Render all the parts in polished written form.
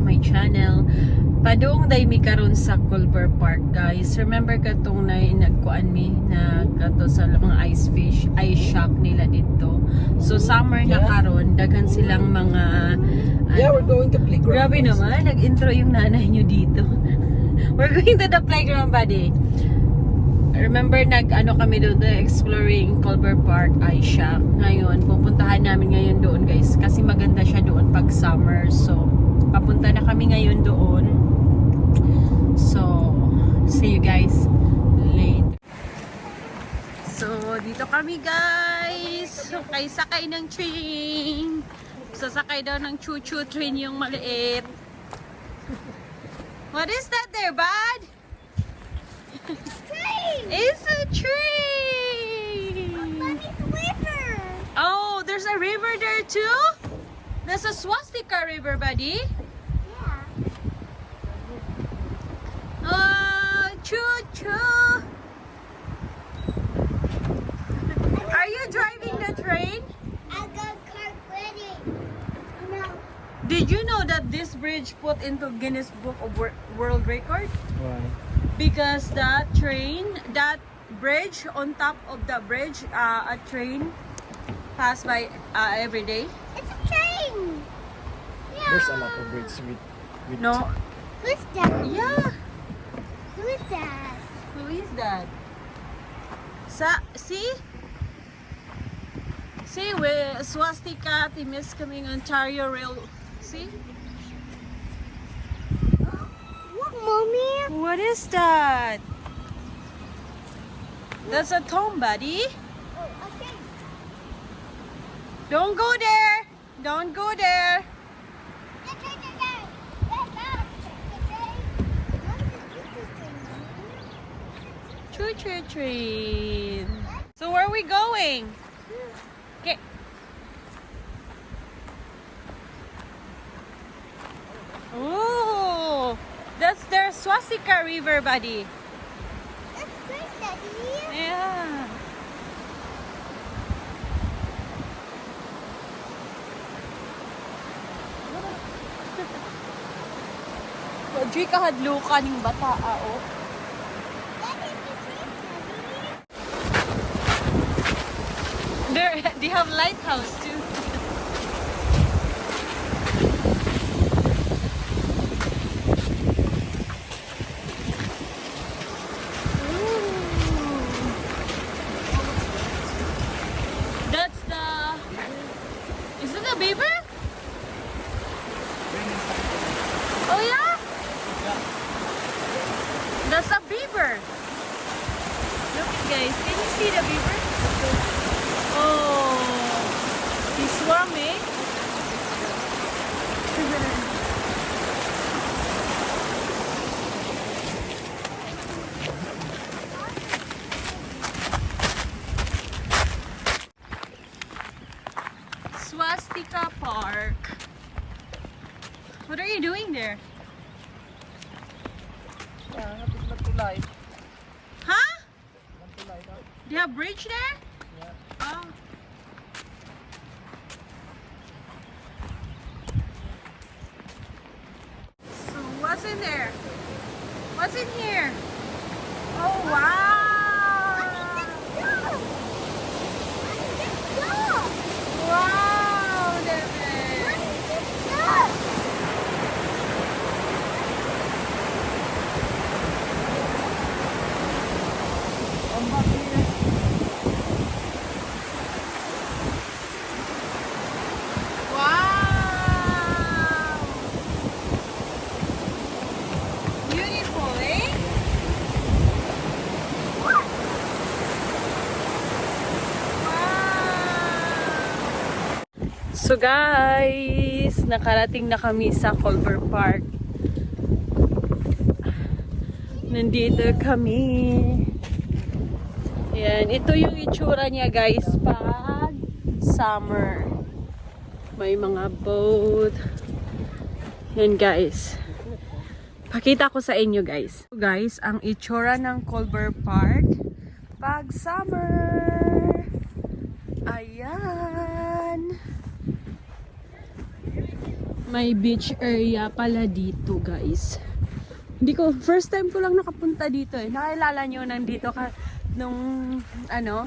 my channel. Padung day mi karon sa Culver Park, guys. Remember katong na nagkuan mi na kato sa mga ice fish, ice shack nila dito. So summer na karon, daghan silang mga we're going to playground. Grabe naman, nag-intro yung nanay nyo dito. We're going to the playground, buddy. Remember, kami doon, exploring Culver Park, Ice Shack. Ngayon, pupuntahan namin ngayon doon, guys. Kasi maganda siya doon pag summer. So, papunta na kami ngayon doon. So, see you guys later. So, dito kami, guys. Sakay ng train. Sasakay daw ng choo-choo train yung maliit. What is that there, bud? Train! It's a train! Mommy's river! Oh, there's a river there too? There's a swastika river, buddy. Yeah. Oh, choo-choo! Are you driving the train? I got cart ready. No. Did you know that this bridge put into Guinness Book of World Record? Why? Because that bridge, on top of the bridge, a train pass by every day. It's a train! Yeah. There's a lot of bridges with No? Who's that? Yeah. Who is that? Who is that? See? See, with swastika, Timis coming Ontario Rail. See? What, Mommy? What is that? That's a tomb, buddy. Oh, okay. Don't go there. Don't go there. Choo-choo train. So where are we going? Okay. Oh, that's their swastika river, buddy. That's great, Daddy. Yeah. Wadri ka hadlukan ng bata, oh. They have lighthouse too. That's the. Is it a beaver? Oh yeah? That's a beaver. Look guys, can you see the beaver? Oh, he's swarming. Swastika Park. What are you doing there? Yeah, it's not too light. Huh? Not too light. Do you have bridge there? Yeah. Oh. So what's in there? What's in here? Oh wow! Wow, Devin! Wow! Beautiful, eh? So guys, nakarating na kami sa Culver Park. Nandito kami. Yan, ito yung itsura niya guys pag summer. May mga boat. Yan guys. Pakita ko sa inyo guys. So guys, ang itsura ng Culver Park pag summer. Ayan. May beach area pala dito, guys. Hindi ko, first time ko lang nakapunta dito eh. Nakilala nyo nandito ka nung ano,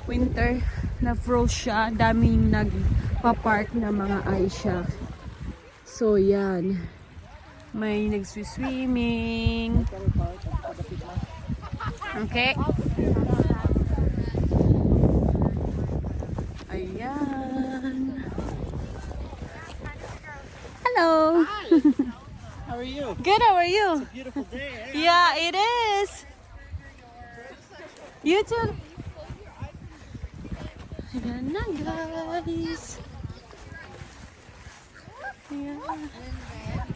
winter na froze siya. Daming nagpa-park na mga ice shack. So yan. May nagsiswimming. Okay. Ayan. Hello. How are you? Good, how are you? Beautiful day, eh? Yeah, it is. You too. Ayan na, guys. Ayan.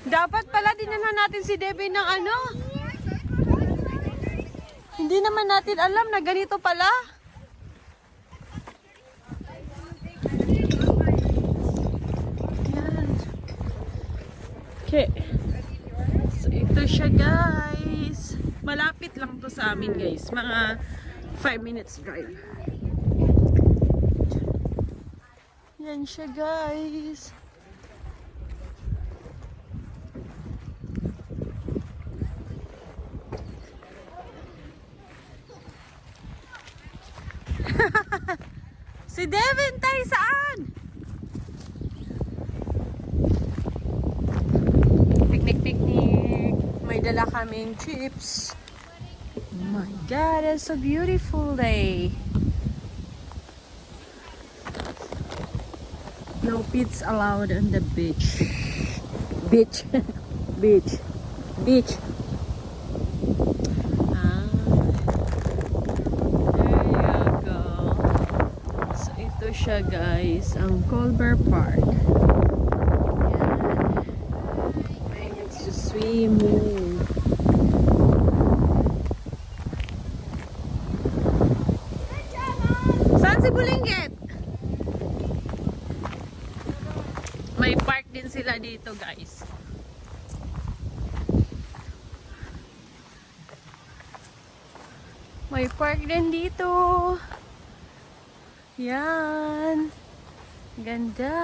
Dapat pala dinala natin si Debbie ng ano. Hindi naman natin alam na ganito pala. Ayan. Okay. So, ito siya, guys. Malapit lang to sa amin, guys. Mga 5 minutes drive. Yan siya, guys. Si Devin, tayo saan? Picnic. May dala kaming chips. Oh my God, it's a beautiful day. No pets allowed on the beach. Beach. Beach. Beach. Ah. There you go. So ito siya, guys, ang Colbert Park. Yan. May nagsuswimming. Saan si Bulinggit? May park din sila dito, guys. May park din dito. Yan. Ganda.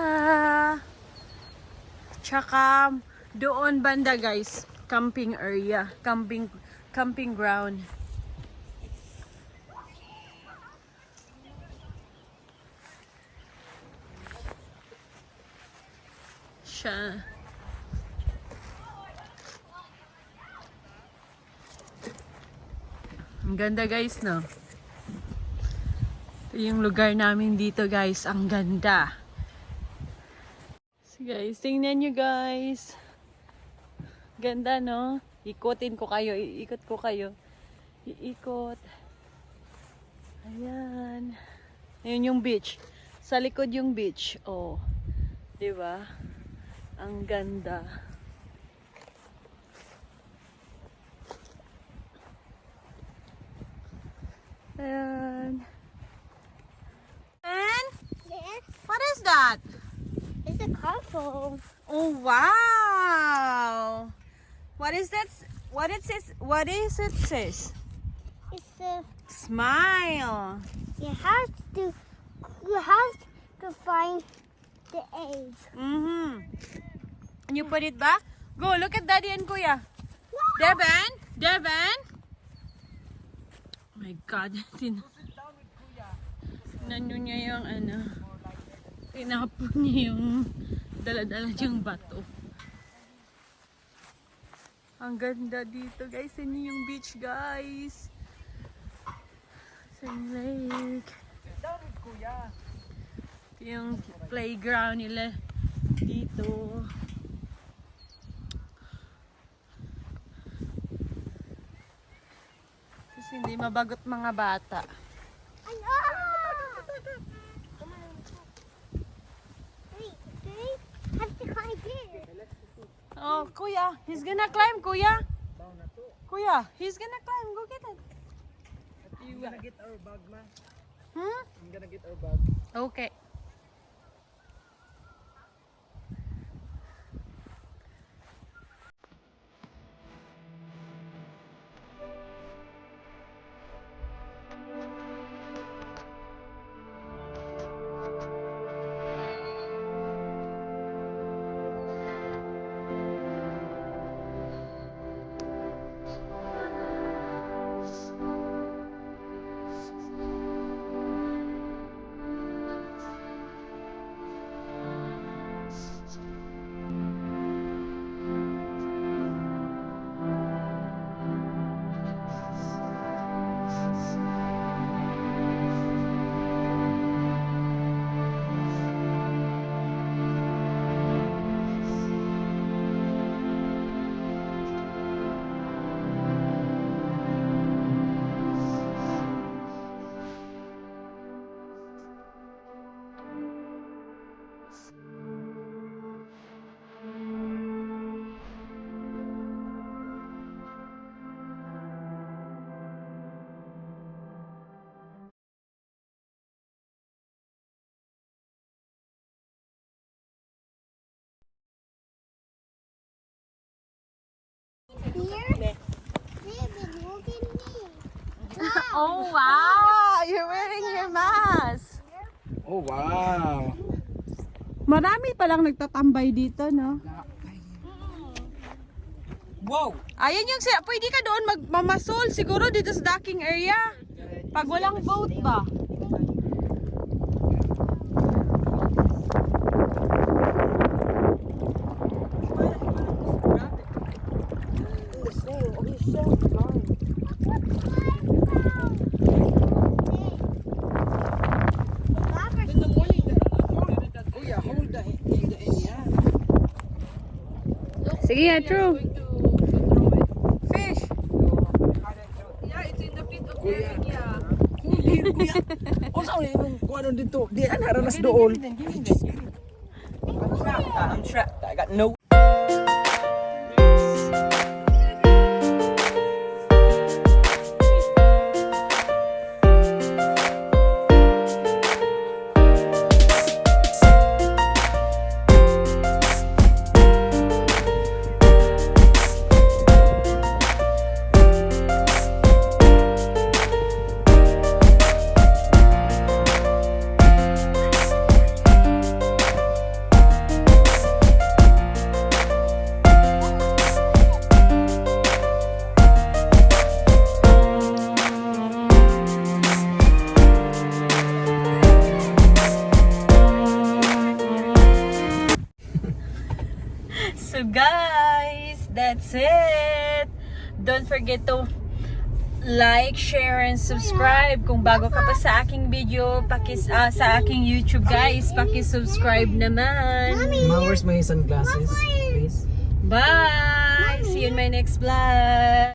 Tsaka doon banda, guys. Camping area. Camping ground. Siya. Ang ganda, guys, no? Ito yung lugar namin dito, guys. Ang ganda. So, guys, tingnan nyo, guys. Ganda, no? Ikutin ko kayo. Iikot ko kayo. Iikot. Ayan. Ayun yung beach. Sa likod yung beach. Oh. Diba? Ang ganda. Ayan. And Yes, what is that? it's a castle. Oh wow! What is that? What it says? What is it says? It's a Smile. you have to find the egg. And you put it back. Go look at Daddy and Kuya. Devin, Devin. Oh my God, Nano niya yung ano. Tinapon niya yung dala-dala niyang bato. Ang ganda dito, guys. Yan yung beach, guys. Sand Lake. Ito yung playground nila dito. Kasi hindi mabagot mga bata. Have to climb here. Oh, Kuya, he's gonna climb, Kuya. Kuya, he's gonna climb. Go get it. I'm gonna get our bag, ma. Hmm? I'm gonna get our bag. Okay. Oh, wow! You're wearing your mask. Oh, wow. Marami palang nagtatambay dito, no? Wow. Ayan yung siya. Pwede ka doon magmamasol. Siguro dito sa docking area. Pag walang boat ba? Kuya, hold the end yan. Sige, true. Fish. Yeah, it's in the pit of the area. Kuya. O saan yung kung ano dito? Di, ano, haranas doon. I'm trapped. I got no... So guys, that's it. Don't forget to like, share, and subscribe. Kung bago ka pa sa aking video, sa aking YouTube guys, paki-subscribe naman. Ma, where's my sunglasses? Please. Bye! See you in my next vlog.